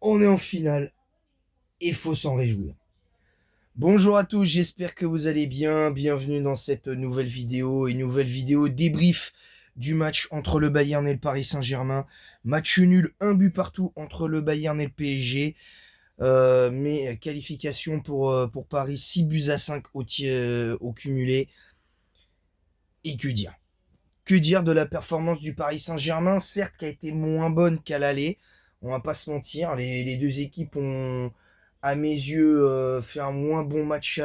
On est en finale et faut s'en réjouir. Bonjour à tous, j'espère que vous allez bien. Bienvenue dans cette nouvelle vidéo, une nouvelle vidéo débrief du match entre le Bayern et le Paris Saint-Germain. Match nul, un but partout entre le Bayern et le PSG. Mais qualification pour Paris, 6 buts à 5 au cumulé. Et que dire? Que dire de la performance du Paris Saint-Germain? Certes, qui a été moins bonne qu'à l'aller. On va pas se mentir. Les deux équipes ont, à mes yeux, fait un moins bon match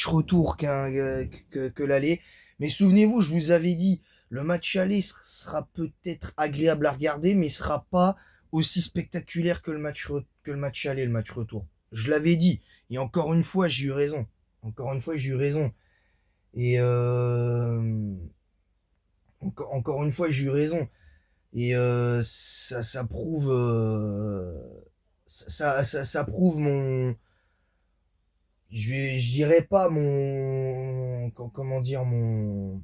retour que l'aller. Mais souvenez-vous, je vous avais dit, le match aller sera peut-être agréable à regarder, mais sera pas aussi spectaculaire que le match aller, le match retour. Je l'avais dit. Et encore une fois, j'ai eu raison. Encore une fois, j'ai eu raison. Et encore une fois, j'ai eu raison. Et ça prouve, ça prouve je dirais pas comment dire, mon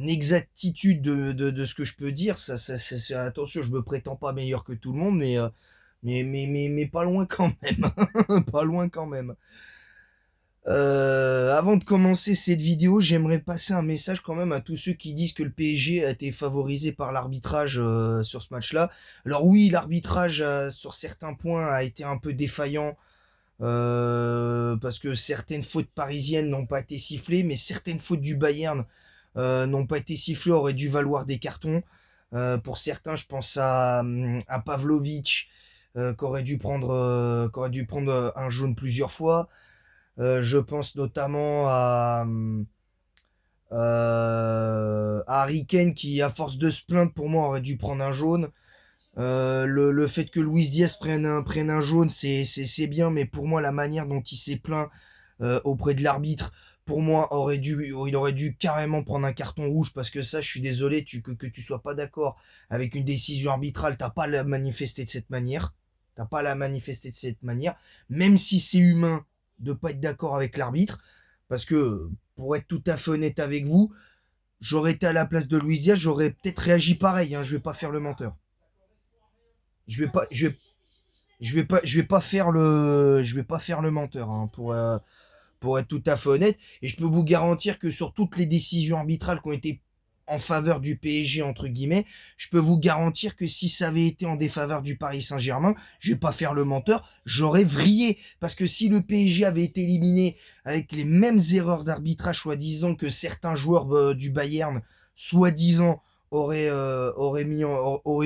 exactitude de ce que je peux dire. Attention, je me prétends pas meilleur que tout le monde, mais pas loin quand même. Pas loin quand même. Avant de commencer cette vidéo, j'aimerais passer un message quand même à tous ceux qui disent que le PSG a été favorisé par l'arbitrage sur ce match-là. Alors oui, l'arbitrage sur certains points a été un peu défaillant parce que certaines fautes parisiennes n'ont pas été sifflées, mais certaines fautes du Bayern n'ont pas été sifflées, auraient dû valoir des cartons. Pour certains, je pense à Pavlovic qui aurait dû prendre un jaune plusieurs fois. Je pense notamment à Harry Kane qui, à force de se plaindre, pour moi, aurait dû prendre un jaune. Le fait que Luis Diaz prenne un jaune, c'est bien, mais pour moi, la manière dont il s'est plaint auprès de l'arbitre, pour moi, il aurait dû carrément prendre un carton rouge parce que ça, je suis désolé, que tu sois pas d'accord avec une décision arbitrale, t'as pas à la manifester de cette manière. T'as pas à la manifester de cette manière, même si c'est humain de pas être d'accord avec l'arbitre, parce que pour être tout à fait honnête avec vous, j'aurais été à la place de Luis Diaz, j'aurais peut-être réagi pareil. Hein, je vais pas faire le menteur. Je vais pas, je vais pas faire le menteur hein, pour être tout à fait honnête. Et je peux vous garantir que sur toutes les décisions arbitrales qui ont été en faveur du PSG, entre guillemets, je peux vous garantir que si ça avait été en défaveur du Paris Saint-Germain, je vais pas faire le menteur, j'aurais vrillé. Parce que si le PSG avait été éliminé avec les mêmes erreurs d'arbitrage, soi-disant que certains joueurs du Bayern, soi-disant, auraient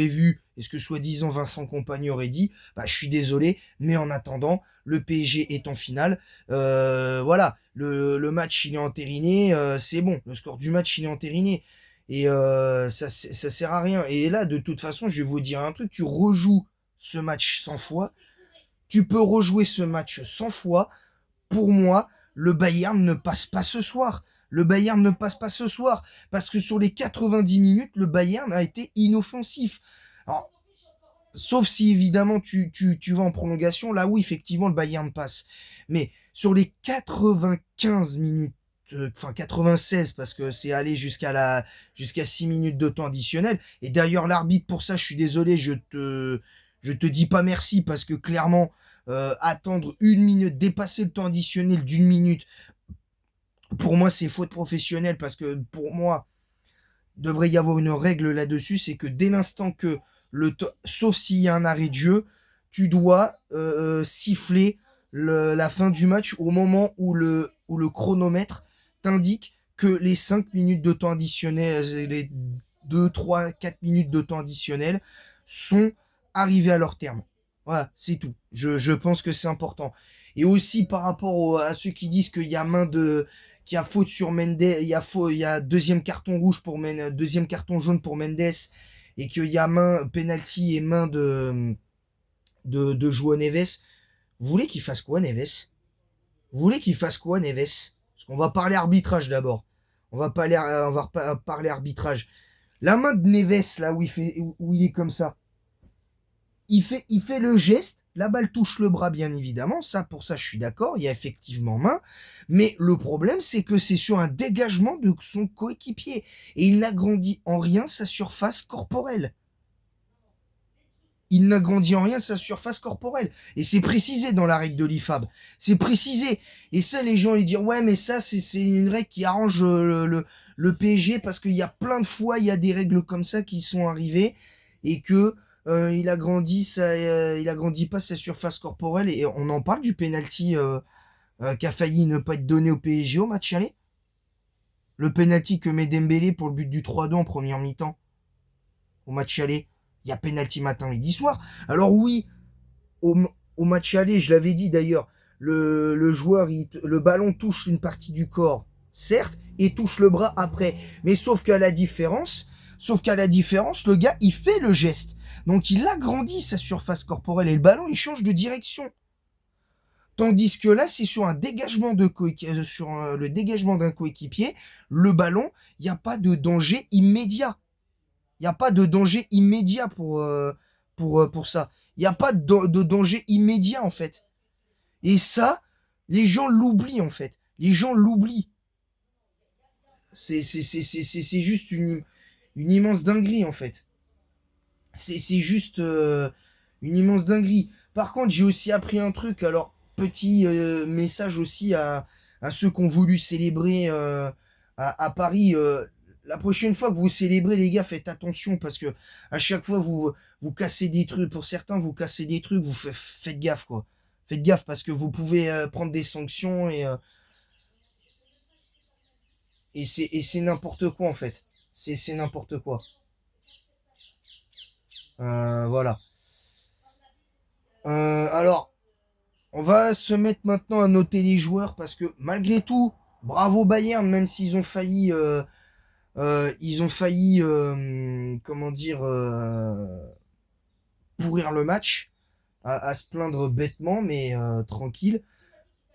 vu, et ce que soi-disant Vincent Kompany aurait dit, bah, je suis désolé, mais en attendant, le PSG est en finale. Voilà, le match il est entériné, c'est bon, le score du match il est entériné. Et ça sert à rien. Et là, de toute façon, je vais vous dire un truc, tu rejoues ce match 100 fois, tu peux rejouer ce match 100 fois. Pour moi, le Bayern ne passe pas ce soir. Le Bayern ne passe pas ce soir. Parce que sur les 90 minutes, le Bayern a été inoffensif. Alors, sauf si évidemment tu vas en prolongation, là où effectivement le Bayern passe. Mais sur les 95 minutes, enfin 96 parce que c'est allé jusqu'à 6 minutes de temps additionnel. Et d'ailleurs l'arbitre pour ça, je suis désolé, je te dis pas merci parce que clairement attendre une minute, dépasser le temps additionnel d'une minute, pour moi c'est faute professionnelle parce que pour moi devrait y avoir une règle là-dessus, c'est que dès l'instant que sauf s'il y a un arrêt de jeu, tu dois siffler la fin du match au moment où le chronomètre t'indique que les 5 minutes de temps additionnel, les 2, 3, 4 minutes de temps additionnel sont arrivées à leur terme. Voilà, c'est tout. Je pense que c'est important. Et aussi par rapport à ceux qui disent qu'il y a qu'il y a faute sur Mendes, il y a deuxième carton rouge pour deuxième carton jaune pour Mendes et qu'il y a penalty et main de João Neves. Vous voulez qu'il fasse quoi, Neves? Vous voulez qu'il fasse quoi, Neves? Parce qu'on va parler arbitrage d'abord. Parler arbitrage. La main de Neves, là, où il est comme ça, il fait le geste, La balle touche le bras, bien évidemment. Pour ça, je suis d'accord. Il y a effectivement main. Mais le problème, c'est que c'est sur un dégagement de son coéquipier. Et il n'agrandit en rien sa surface corporelle. Il n'agrandit en rien sa surface corporelle. Et c'est précisé dans la règle de l'IFAB. C'est précisé. Et ça, les gens, ils disent, ouais, mais ça, c'est une règle qui arrange le PSG parce qu'il y a plein de fois, il y a des règles comme ça qui sont arrivées et que il agrandit pas sa surface corporelle. Et on en parle du penalty qui a failli ne pas être donné au PSG au match aller. Le penalty que met Dembélé pour le but du 3-2 en première mi-temps au match aller. Il y a penalty matin, midi, soir. Alors oui, au match aller, je l'avais dit d'ailleurs, le joueur, le ballon touche une partie du corps, certes, et touche le bras après. Mais sauf qu'à la différence, le gars, il fait le geste. Donc il agrandit sa surface corporelle et le ballon, il change de direction. Tandis que là, c'est sur un dégagement le dégagement d'un coéquipier, le ballon, il n'y a pas de danger immédiat. Il n'y a pas de danger immédiat pour ça. Il n'y a pas de danger immédiat, en fait. Et ça, les gens l'oublient, en fait. Les gens l'oublient. C'est juste une immense dinguerie, en fait. C'est juste une immense dinguerie. Par contre, j'ai aussi appris un truc. Alors, petit message aussi à ceux qui ont voulu célébrer à Paris. La prochaine fois que vous célébrez, les gars, faites attention parce que à chaque fois, vous cassez des trucs. Pour certains, vous cassez des trucs. Faites gaffe, quoi. Faites gaffe parce que vous pouvez prendre des sanctions et c'est n'importe quoi, en fait. C'est n'importe quoi. Voilà. Alors, on va se mettre maintenant à noter les joueurs parce que malgré tout, bravo Bayern, même s'ils ont failli, comment dire, pourrir le match, à se plaindre bêtement, mais tranquille.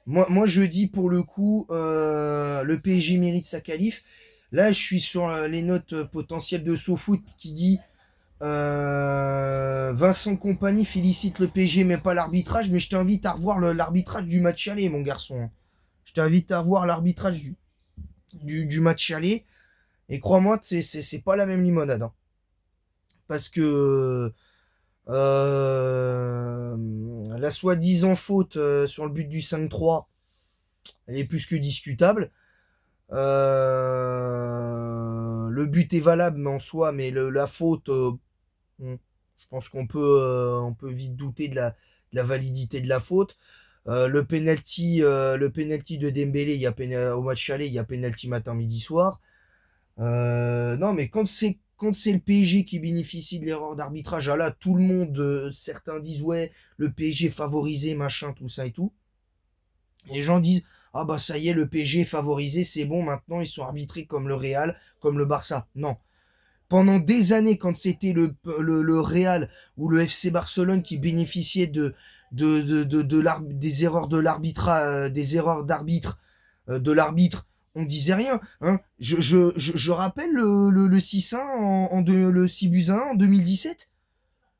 Moi, je dis pour le coup, le PSG mérite sa qualif. Là, je suis sur les notes potentielles de SoFoot qui dit Vincent Compagnie félicite le PSG, mais pas l'arbitrage. Mais je t'invite à revoir l'arbitrage du match aller, mon garçon. Je t'invite à revoir l'arbitrage du match aller. Et crois-moi, c'est pas la même limonade. Hein. Parce que la soi-disant faute sur le but du 5-3, elle est plus que discutable. Le but est valable mais en soi, mais la faute, je pense on peut vite douter de la validité de la faute. Le penalty de Dembélé, au match aller, il y a penalty matin, midi, soir. Non, mais quand c'est le PSG qui bénéficie de l'erreur d'arbitrage, ah là, tout le monde, certains disent ouais, le PSG favorisé, machin, tout ça et tout. Les gens disent ah bah ça y est, le PSG est favorisé, c'est bon, maintenant ils sont arbitrés comme le Real, comme le Barça. Non. Pendant des années, quand c'était le Real ou le FC Barcelone qui bénéficiait des erreurs de l'arbitre, de l'arbitre, on disait rien. Hein. Je rappelle le 6-1 le 6 buts 1 en 2017.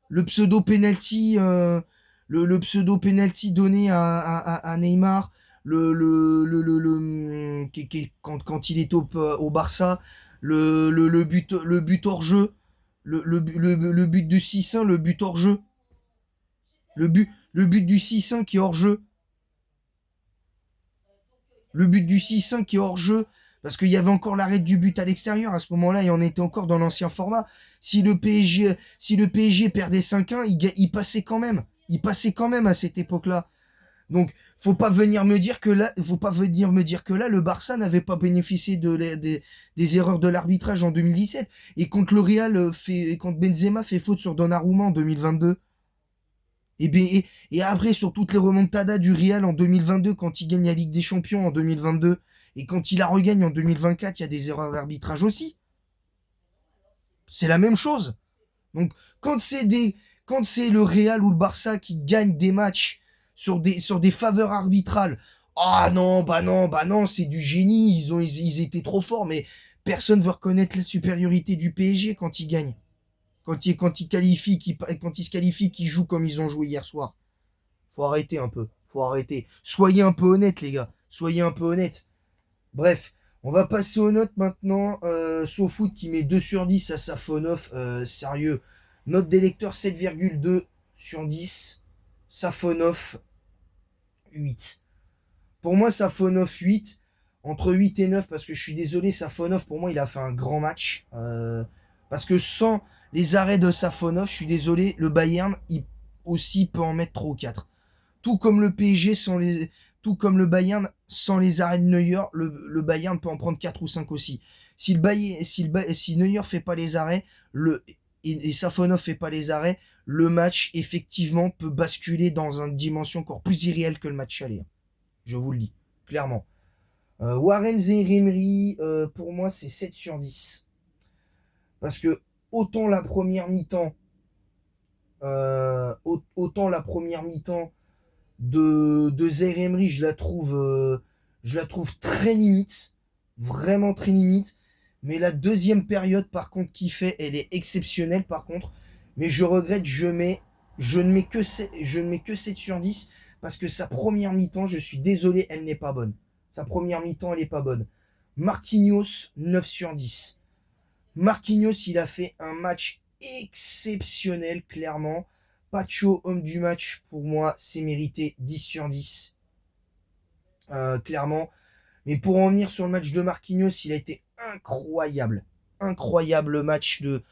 Le pseudo penalty, le pseudo penalty donné à Neymar, quand il est au Barça, le but hors jeu, le but du 6-1, le but hors jeu, le but du 6-1 qui est hors jeu. Le but du 6-1 qui est hors jeu, parce qu'il y avait encore l'arrêt du but à l'extérieur à ce moment-là, et on était encore dans l'ancien format. Si le PSG perdait 5-1, il passait quand même. Il passait quand même à cette époque-là. Donc, faut pas venir me dire que là, le Barça n'avait pas bénéficié des erreurs de l'arbitrage en 2017. Et quand le Real quand Benzema fait faute sur Donnarumma en 2022. Et après, sur toutes les remontadas du Real en 2022, quand il gagne la Ligue des Champions en 2022, et quand il la regagne en 2024, il y a des erreurs d'arbitrage aussi. C'est la même chose. Donc, quand c'est le Real ou le Barça qui gagne des matchs sur des faveurs arbitrales, ah non, bah non, c'est du génie, ils étaient trop forts, mais personne veut reconnaître la supériorité du PSG quand ils gagnent. Quand ils se qualifient, qu'ils jouent comme ils ont joué hier soir. Faut arrêter un peu. Faut arrêter. Soyez un peu honnêtes, les gars. Soyez un peu honnêtes. Bref, on va passer aux notes maintenant. SoFoot qui met 2 sur 10 à Safonov. Sérieux. Note des lecteurs 7,2 sur 10. Safonov 8. Pour moi, Safonov 8. Entre 8 et 9, parce que je suis désolé, Safonov, pour moi, il a fait un grand match. Parce que sans les arrêts de Safonov, je suis désolé, le Bayern, il aussi peut en mettre 3 ou 4. Tout comme le PSG sans les. Tout comme le Bayern, sans les arrêts de Neuer, le Bayern peut en prendre 4 ou 5 aussi. Si le Bayern, si Neuer fait pas les arrêts, et Safonov fait pas les arrêts, le match effectivement peut basculer dans une dimension encore plus irréelle que le match aller. Je vous le dis, clairement. Warren Zaïre-Emery, pour moi, c'est 7 sur 10. Parce que autant la première mi-temps, autant la première mi-temps de Zaïre-Emery, je la trouve très limite, vraiment très limite. Mais la deuxième période, par contre, qu'il fait, elle est exceptionnelle, par contre. Mais je regrette, je ne mets que 7 sur 10 parce que sa première mi-temps, je suis désolé, elle n'est pas bonne. Sa première mi-temps, elle n'est pas bonne. Marquinhos, 9 sur 10. Marquinhos, il a fait un match exceptionnel, clairement. Pacho, homme du match, pour moi, c'est mérité 10 sur 10. Clairement. Mais pour en venir sur le match de Marquinhos, il a été incroyable. Incroyable le match de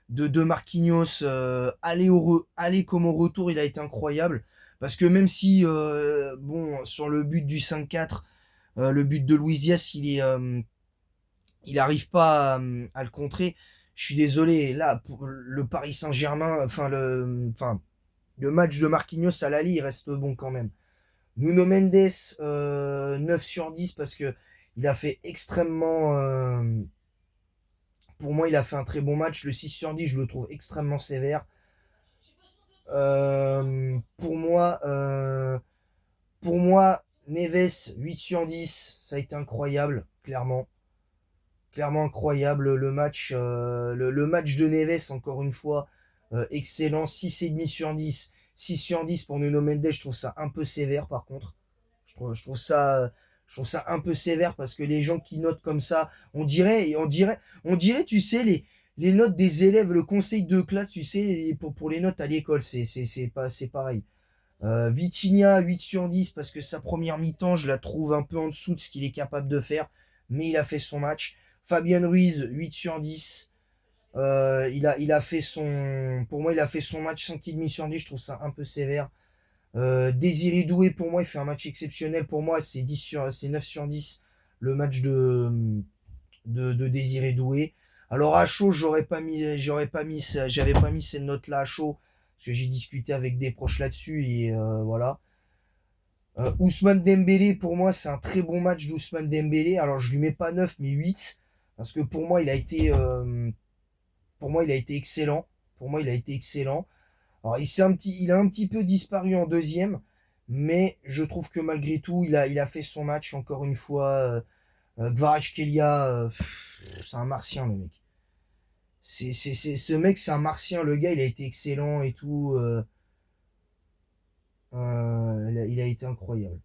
Marquinhos. Aller comme au retour, il a été incroyable. Parce que même si, bon, sur le but du 5-4, le but de Luis Diaz, il arrive pas à le contrer. Je suis désolé, là, pour le Paris Saint-Germain, le match de Marquinhos à Lali, il reste bon quand même. Nuno Mendes, 9 sur 10 parce que il a fait extrêmement. Pour moi, il a fait un très bon match. Le 6 sur 10, je le trouve extrêmement sévère. Euh, pour moi, euh, pour moi, Neves, 8 sur 10, ça a été incroyable, clairement. Clairement incroyable le match. Le match de Neves, encore une fois, excellent. 6,5 sur 10. 6 sur 10 pour Nuno Mendes, je trouve ça un peu sévère par contre. Je trouve ça un peu sévère parce que les gens qui notent comme ça, on dirait, tu sais, les notes des élèves, le conseil de classe, tu sais, pour les notes à l'école, c'est pareil. Vitinha, 8 sur 10 parce que sa première mi-temps, je la trouve un peu en dessous de ce qu'il est capable de faire, mais il a fait son match. Fabien Ruiz, 8 sur 10. Il a fait son. Pour moi, il a fait son match 5,5 sur 10. Je trouve ça un peu sévère. Désiré Doué, pour moi, il fait un match exceptionnel. Pour moi, c'est 9 sur 10 le match de Désiré Doué. Alors à chaud, j'avais pas mis cette note-là à chaud parce que j'ai discuté avec des proches là-dessus et voilà. Ousmane Dembélé, pour moi, c'est un très bon match d'Ousmane Dembélé. Alors je lui mets pas 9 mais 8 parce que pour moi, il a été excellent. Pour moi, il a été excellent. Alors, il a un petit peu disparu en deuxième, mais je trouve que malgré tout, il a fait son match encore une fois. Kvaratskhelia, c'est un martien, le mec. Ce mec, c'est un martien. Le gars, il a été excellent et tout. Il a été incroyable.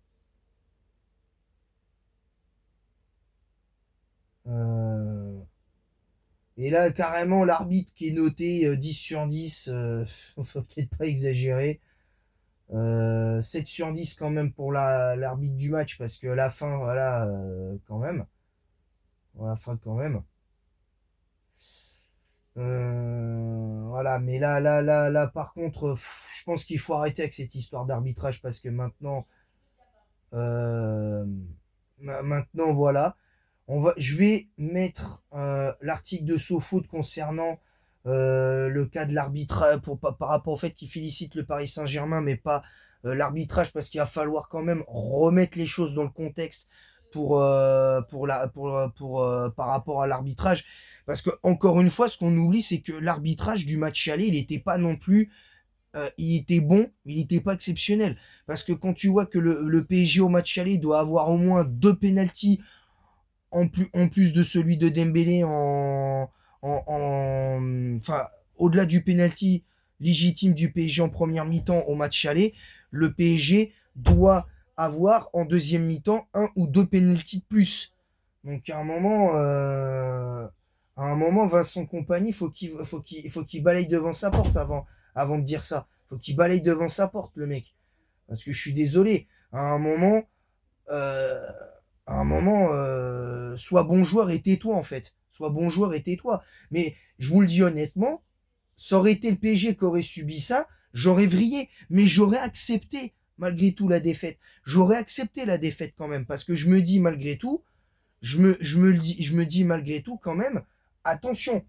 Euh, et là, carrément, l'arbitre qui est noté 10 sur 10, faut peut-être pas exagérer. 7 sur 10 quand même pour l'arbitre du match, parce que à la fin, voilà, quand même. À la fin, quand même. Voilà, mais là, par contre, je pense qu'il faut arrêter avec cette histoire d'arbitrage, parce que maintenant, euh, maintenant, voilà. Je vais mettre l'article de SoFoot concernant le cas de l'arbitrage par rapport au fait qu'il félicite le Paris Saint-Germain, mais pas l'arbitrage, parce qu'il va falloir quand même remettre les choses dans le contexte par rapport à l'arbitrage. Parce que, encore une fois, ce qu'on oublie, c'est que l'arbitrage du match aller, il n'était pas non plus. Il était bon, mais il n'était pas exceptionnel. Parce que quand tu vois que le PSG au match aller doit avoir au moins deux pénaltys en plus de celui de Dembélé enfin, au-delà du penalty, légitime du PSG en première mi-temps au match aller, le PSG doit avoir en deuxième mi-temps un ou deux pénaltys de plus. Donc à un moment, Vincent Kompany, faut qu'il balaye devant sa porte avant de dire ça. Faut qu'il balaye devant sa porte, le mec. Parce que je suis désolé. À un moment, euh, sois bon joueur et tais-toi en fait. Sois bon joueur et tais-toi. Mais je vous le dis honnêtement, ça aurait été le PSG qui aurait subi ça, j'aurais vrillé. Mais j'aurais accepté malgré tout la défaite. J'aurais accepté la défaite quand même. Parce que je me dis malgré tout, je me dis malgré tout quand même, attention.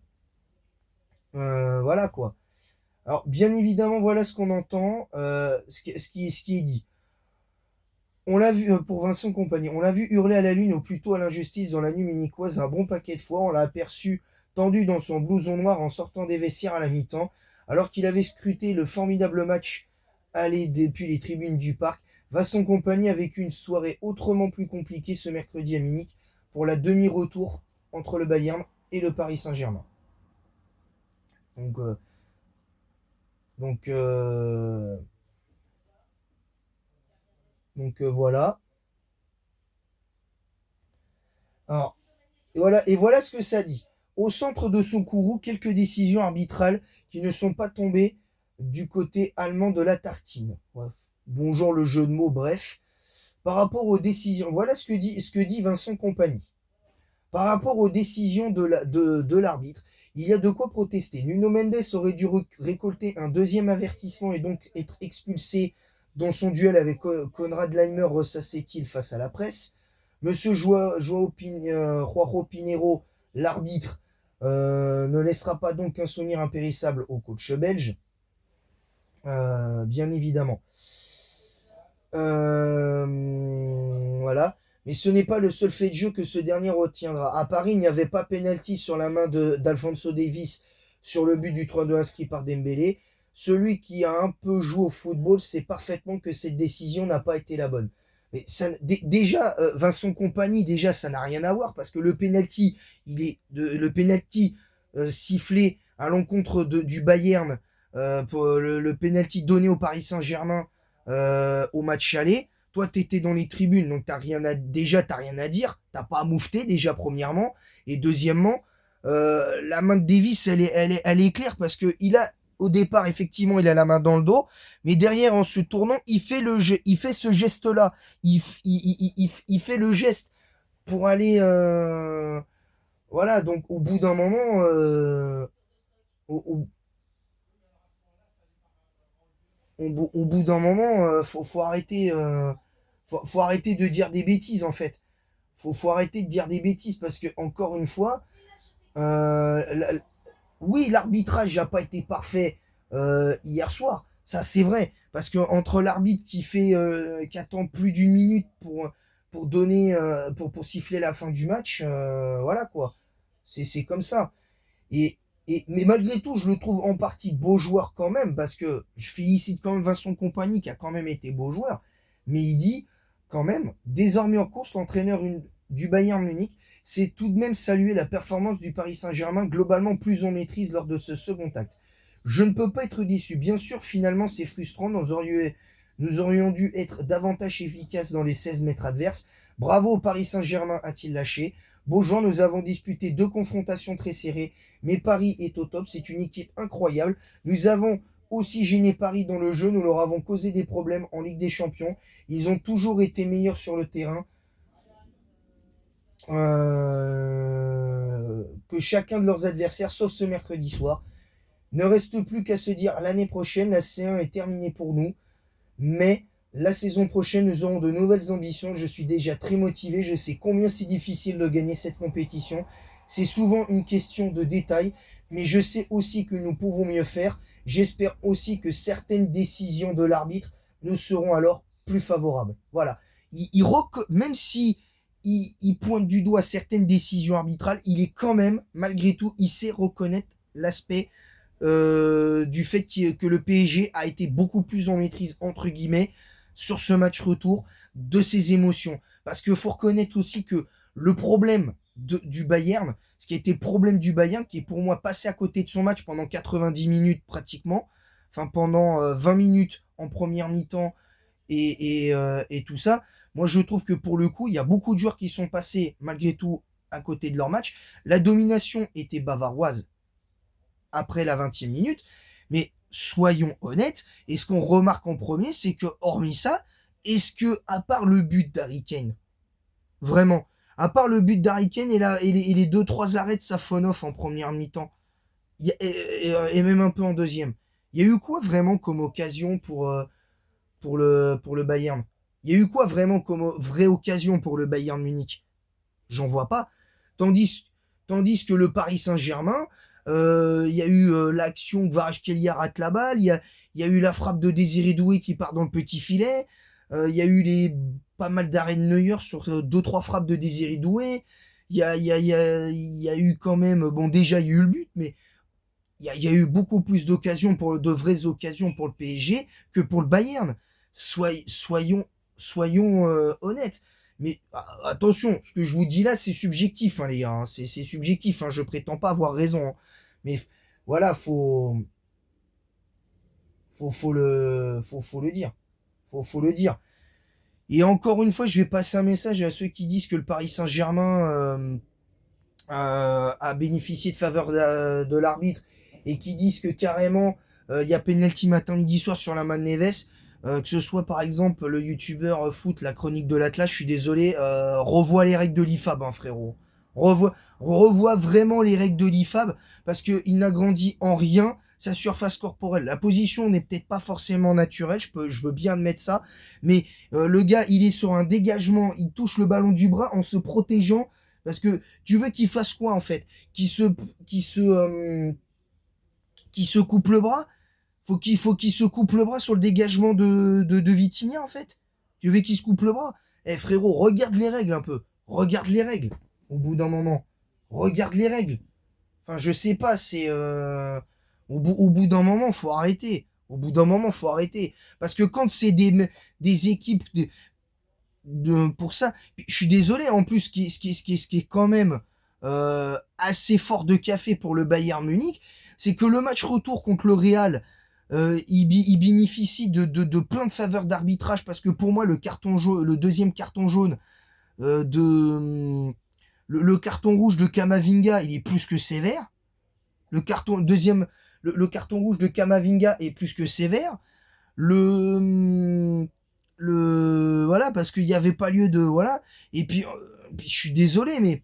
Voilà quoi. Alors bien évidemment, voilà ce qu'on entend, ce qui est dit. On l'a vu pour Vincent Compagnie, on l'a vu hurler à la lune ou plutôt à l'injustice dans la nuit munichoise un bon paquet de fois. On l'a aperçu tendu dans son blouson noir en sortant des vestiaires à la mi-temps, alors qu'il avait scruté le formidable match aller depuis les tribunes du parc. Vincent Compagnie a vécu une soirée autrement plus compliquée ce mercredi à Munich pour la demi-retour entre le Bayern et le Paris Saint-Germain. Donc, euh, donc, euh, voilà. Alors, et voilà ce que ça dit. Au centre de son courroux, quelques décisions arbitrales qui ne sont pas tombées du côté allemand de la tartine. Bref. Bonjour le jeu de mots, bref. Par rapport aux décisions, voilà ce que dit Vincent Compagnie. Par rapport aux décisions de l'arbitre, il y a de quoi protester. Nuno Mendes aurait dû récolter un deuxième avertissement et donc être expulsé dans son duel avec Konrad Laimer, ressassait-il face à la presse. Monsieur Joao Pinheiro, l'arbitre, ne laissera pas donc un souvenir impérissable au coach belge, bien évidemment. Voilà. Mais ce n'est pas le seul fait de jeu que ce dernier retiendra. À Paris, il n'y avait pas pénalty sur la main d'Alphonso Davies sur le but du 3-2 inscrit par Dembélé. Celui qui a un peu joué au football sait parfaitement que cette décision n'a pas été la bonne. Mais déjà, Vincent Compagnie, déjà, ça n'a rien à voir parce que le penalty, le penalty sifflé à l'encontre du Bayern, pour le penalty donné au Paris Saint-Germain au match aller. Toi, t'étais dans les tribunes, donc t'as rien à dire. T'as pas à moufter déjà premièrement, et deuxièmement, la main de Davis, elle est claire parce que au départ, effectivement, il a la main dans le dos, mais derrière, en se tournant, il fait ce geste-là. Il fait le geste pour aller, voilà. Donc, au bout d'un moment, au, au bout d'un moment, faut arrêter, faut arrêter de dire des bêtises en fait. Faut arrêter de dire des bêtises parce que encore une fois, oui, l'arbitrage n'a pas été parfait hier soir, ça c'est vrai, parce que entre l'arbitre qui attend plus d'une minute pour donner, pour siffler la fin du match, voilà quoi, c'est comme ça. Et, mais malgré tout, je le trouve en partie beau joueur quand même, parce que je félicite quand même Vincent Compagnie qui a quand même été beau joueur. Mais il dit quand même, désormais en course, l'entraîneur du Bayern Munich s'est tout de même salué la performance du Paris Saint-Germain, globalement plus en maîtrise lors de ce second acte. Je ne peux pas être déçu. Bien sûr, finalement, c'est frustrant. Nous aurions dû être davantage efficaces dans les 16 mètres adverses. Bravo au Paris Saint-Germain, a-t-il lâché. Beaujour, nous avons disputé 2 confrontations très serrées, mais Paris est au top, c'est une équipe incroyable. Nous avons aussi gêné Paris dans le jeu, nous leur avons causé des problèmes en Ligue des Champions. Ils ont toujours été meilleurs sur le terrain que chacun de leurs adversaires, sauf ce mercredi soir. Ne reste plus qu'à se dire l'année prochaine, la C1 est terminée pour nous, mais la saison prochaine, nous aurons de nouvelles ambitions. Je suis déjà très motivé. Je sais combien c'est difficile de gagner cette compétition. C'est souvent une question de détails, mais je sais aussi que nous pouvons mieux faire. J'espère aussi que certaines décisions de l'arbitre nous seront alors plus favorables. Voilà. Même si il pointe du doigt certaines décisions arbitrales, il est quand même, malgré tout, il sait reconnaître l'aspect du fait que le PSG a été beaucoup plus en maîtrise, entre guillemets, sur ce match retour, de ses émotions. Parce qu'il faut reconnaître aussi que le problème du Bayern, ce qui a été le problème du Bayern, qui est pour moi passé à côté de son match pendant 90 minutes pratiquement, enfin pendant 20 minutes en première mi-temps et tout ça. Moi, je trouve que pour le coup, il y a beaucoup de joueurs qui sont passés malgré tout à côté de leur match. La domination était bavaroise après la 20e minute, mais soyons honnêtes, et ce qu'on remarque en premier, c'est que hormis ça, est-ce que, à part le but d'Harry Kane, vraiment, à part le but d'Harry Kane et les 2-3 arrêts de Safonov en première mi-temps, et même un peu en deuxième, il y a eu quoi vraiment comme occasion pour le Bayern? Il y a eu quoi vraiment comme vraie occasion pour le Bayern Munich? J'en vois pas. Tandis, tandis que le Paris Saint-Germain, il y a eu l'action Kvaratskhelia rate la balle, il y a eu la frappe de Désiré Doué qui part dans le petit filet, il y a eu pas mal d'arrêts de Neuer sur deux trois frappes de Désiré Doué, il y a eu quand même, bon déjà il y a eu le but, mais il y a eu beaucoup plus d'occasions, de vraies occasions pour le PSG que pour le Bayern. Soyons honnêtes. Mais attention, ce que je vous dis là, c'est subjectif, hein, les gars. Hein. C'est subjectif. Hein. Je prétends pas avoir raison. Hein. Mais voilà, faut le dire. Faut le dire. Et encore une fois, je vais passer un message à ceux qui disent que le Paris Saint-Germain a bénéficié de faveur de l'arbitre et qui disent que carrément il y a penalty matin midi soir sur la main de Neves, que ce soit par exemple le youtubeur foot, la chronique de l'Atlas, je suis désolé, revois les règles de l'IFAB, hein, frérot. Revois vraiment les règles de l'IFAB parce qu'il n'a grandi en rien sa surface corporelle. La position n'est peut-être pas forcément naturelle, je veux bien admettre ça, mais le gars, il est sur un dégagement, il touche le ballon du bras en se protégeant parce que tu veux qu'il fasse quoi en fait? Qu'il se, qu'il se coupe le bras? Faut qu'il se coupe le bras sur le dégagement de Vitinha en fait? Tu veux qu'il se coupe le bras? Eh frérot, regarde les règles un peu. Regarde les règles. Au bout d'un moment. Regarde les règles. Enfin, je sais pas, c'est... au bout d'un moment, faut arrêter. Au bout d'un moment, faut arrêter. Parce que quand c'est des équipes pour ça. Je suis désolé, en plus, ce qui est quand même assez fort de café pour le Bayern Munich, c'est que le match retour contre le Real, il bénéficie de plein de faveurs d'arbitrage parce que pour moi, le carton jaune, le deuxième carton jaune le carton rouge de Kamavinga, il est plus que sévère. Le carton rouge de Kamavinga est plus que sévère. Le voilà parce qu'il n'y avait pas lieu de voilà et puis je suis désolé mais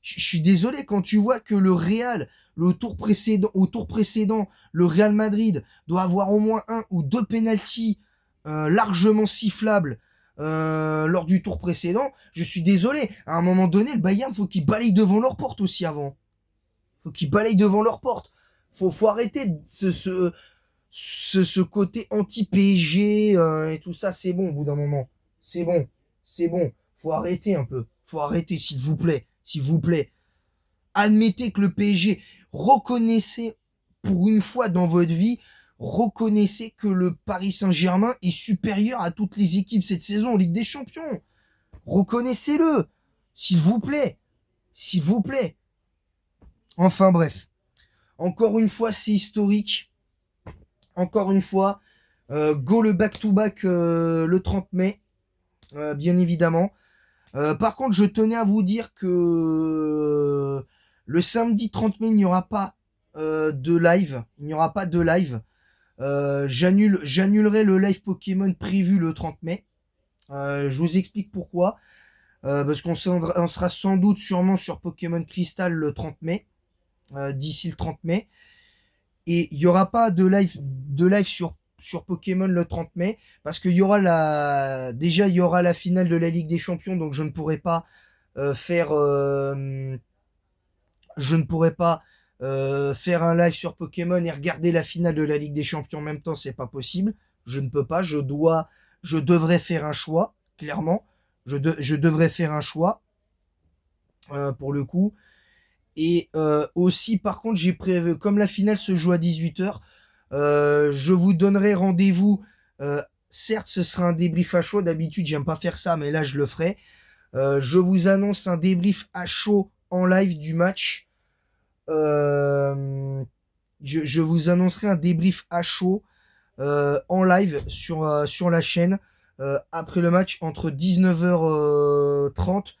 je suis désolé quand tu vois que le Real au tour précédent le Real Madrid doit avoir au moins un ou deux pénaltys largement sifflables lors du tour précédent. Je suis désolé, à un moment donné le Bayern faut qu'il balaye devant leur porte aussi avant, faut qu'ils balayent devant leur porte. Faut arrêter ce côté anti-PSG et tout ça, c'est bon au bout d'un moment. C'est bon, c'est bon. Faut arrêter un peu. Faut arrêter, s'il vous plaît. S'il vous plaît. Admettez que le PSG, reconnaissez pour une fois dans votre vie, reconnaissez que le Paris Saint-Germain est supérieur à toutes les équipes cette saison en Ligue des Champions. Reconnaissez-le. S'il vous plaît. S'il vous plaît. Enfin bref. Encore une fois, c'est historique. Encore une fois, go le back-to-back le 30 mai, bien évidemment. Par contre, je tenais à vous dire que le samedi 30 mai, il n'y aura pas de live. Il n'y aura pas de live. J'annulerai le live Pokémon prévu le 30 mai. Je vous explique pourquoi. Parce on sera sans doute sûrement sur Pokémon Crystal le 30 mai. D'ici le 30 mai. Et il n'y aura pas de live sur Pokémon le 30 mai, parce qu'il y aura déjà il y aura la finale de la Ligue des Champions, donc je ne pourrai pas faire faire un live sur Pokémon et regarder la finale de la Ligue des Champions en même temps, c'est pas possible. Je ne peux pas, je devrais faire un choix, clairement. Je devrais faire un choix pour le coup. Et aussi, par contre, j'ai prévu, comme la finale se joue à 18h, je vous donnerai rendez-vous. Certes, ce sera un débrief à chaud. D'habitude, j'aime pas faire ça, mais là, je le ferai. Je vous annonce un débrief à chaud en live du match. je vous annoncerai un débrief à chaud en live sur la chaîne après le match entre 19h30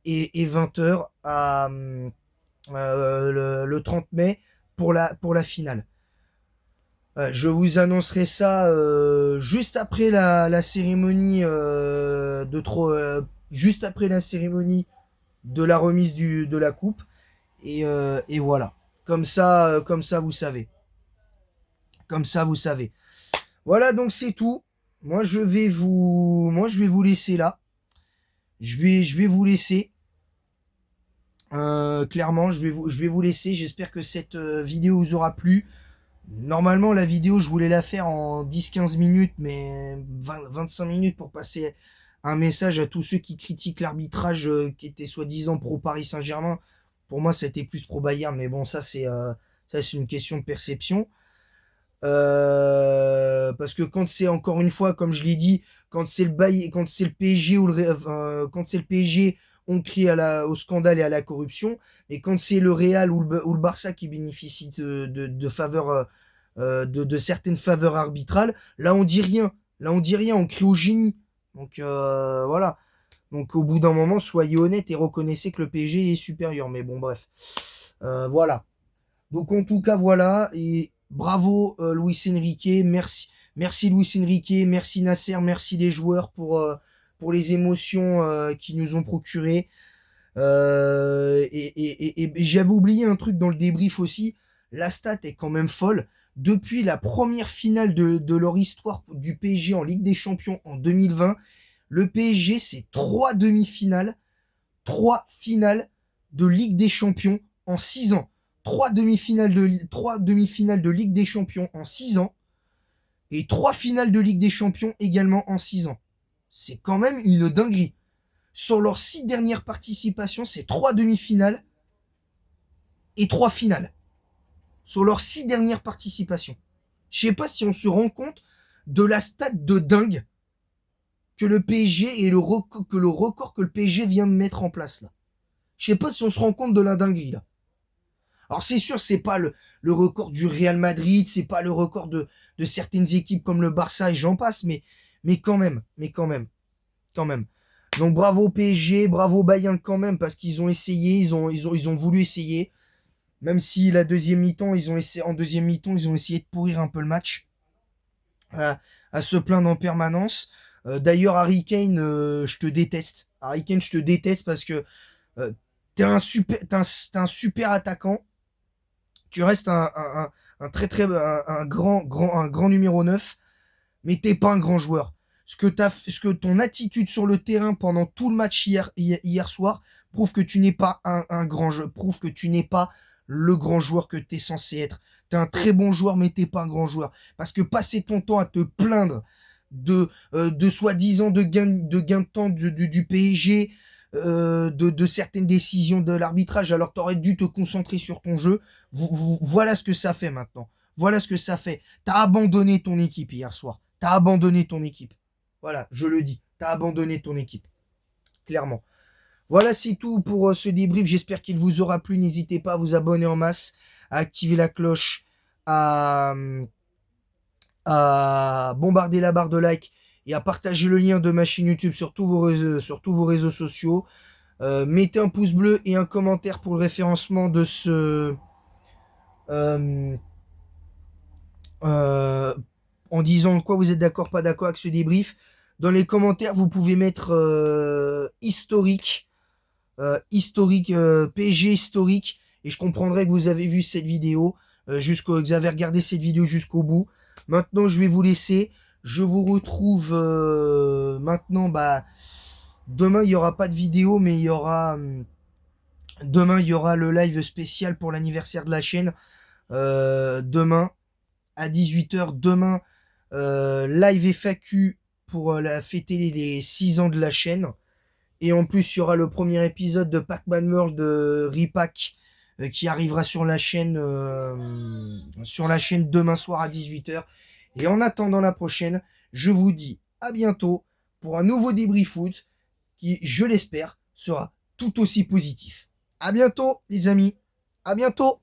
et 20h le 30 mai pour la finale. Je vous annoncerai ça juste après la cérémonie juste après la cérémonie de la remise de la coupe et voilà. Comme ça vous savez. Comme ça vous savez. Voilà donc c'est tout. Moi je vais vous laisser là. Je vais vous laisser. Clairement, je vais vous laisser. J'espère que cette vidéo vous aura plu. Normalement, la vidéo, je voulais la faire en 10-15 minutes, mais 25 minutes pour passer un message à tous ceux qui critiquent l'arbitrage qui était soi-disant pro Paris Saint-Germain. Pour moi, ça a été plus pro Bayern, mais bon, ça c'est une question de perception. Parce que quand c'est encore une fois, comme je l'ai dit, quand c'est le PSG quand c'est le PSG, on crie au scandale et à la corruption. Et quand c'est le Real ou le Barça qui bénéficie de faveurs, de certaines faveurs arbitrales, là on dit rien. Là on dit rien, on crie au génie. Donc voilà. Donc au bout d'un moment, soyez honnête et reconnaissez que le PSG est supérieur. Mais bon, bref. Voilà. Donc en tout cas, voilà. Et bravo Luis Enrique. Merci Luis Enrique. Merci Nasser. Merci les joueurs pour les émotions qu'ils nous ont procurées. Et j'avais oublié un truc dans le débrief aussi. La stat est quand même folle. Depuis la première finale de leur histoire du PSG en Ligue des Champions en 2020, le PSG, c'est 3 finales de Ligue des Champions en 6 ans. 3 demi-finales de Ligue des Champions en 6 ans. Et 3 finales de Ligue des Champions également en 6 ans. C'est quand même une dinguerie. Sur leurs 6 dernières participations, c'est 3 demi-finales et 3 finales. Sur leurs 6 dernières participations. Je sais pas si on se rend compte de la stat de dingue que le PSG et le record que le PSG vient de mettre en place là. Je sais pas si on se rend compte de la dinguerie là. Alors c'est sûr, c'est pas le record du Real Madrid, c'est pas le record de certaines équipes comme le Barça et j'en passe, mais quand même, quand même. Donc bravo PSG, bravo Bayern quand même, parce qu'ils ont essayé, ils ont voulu essayer. Même si la deuxième mi-temps, en deuxième mi-temps, ils ont essayé de pourrir un peu le match, à se plaindre en permanence. D'ailleurs, Harry Kane, je te déteste. Harry Kane, je te déteste parce que t'es un super attaquant. Tu restes un très très un grand numéro 9, mais t'es pas un grand joueur. Ce que ton attitude sur le terrain pendant tout le match hier soir prouve que tu n'es pas un grand jeu, prouve que tu n'es pas le grand joueur que t'es censé être. T'es un très bon joueur, mais t'es pas un grand joueur. Parce que passer ton temps à te plaindre de soi-disant de gain de temps du PSG, de certaines décisions de l'arbitrage, alors t'aurais dû te concentrer sur ton jeu. Voilà ce que ça fait maintenant. Voilà ce que ça fait. T'as abandonné ton équipe hier soir. T'as abandonné ton équipe. Voilà, je le dis. T'as abandonné ton équipe. Clairement. Voilà, c'est tout pour ce débrief. J'espère qu'il vous aura plu. N'hésitez pas à vous abonner en masse, à activer la cloche, à bombarder la barre de like et à partager le lien de ma chaîne YouTube sur tous vos réseaux sociaux. Mettez un pouce bleu et un commentaire pour le référencement de euh, en disant quoi vous êtes d'accord, pas d'accord avec ce débrief. Dans les commentaires, vous pouvez mettre historique, PSG historique, et je comprendrai que vous avez vu cette vidéo que vous avez regardé cette vidéo jusqu'au bout. Maintenant, je vais vous laisser. Je vous retrouve maintenant. Demain, il y aura pas de vidéo, mais demain, il y aura le live spécial pour l'anniversaire de la chaîne. Demain, à 18h. Demain, live FAQ pour fêter les 6 ans de la chaîne. Et en plus, il y aura le premier épisode de Pac-Man World de Repack qui arrivera sur la chaîne demain soir à 18h. Et en attendant la prochaine, je vous dis à bientôt pour un nouveau débrief foot qui, je l'espère, sera tout aussi positif. À bientôt, les amis. À bientôt.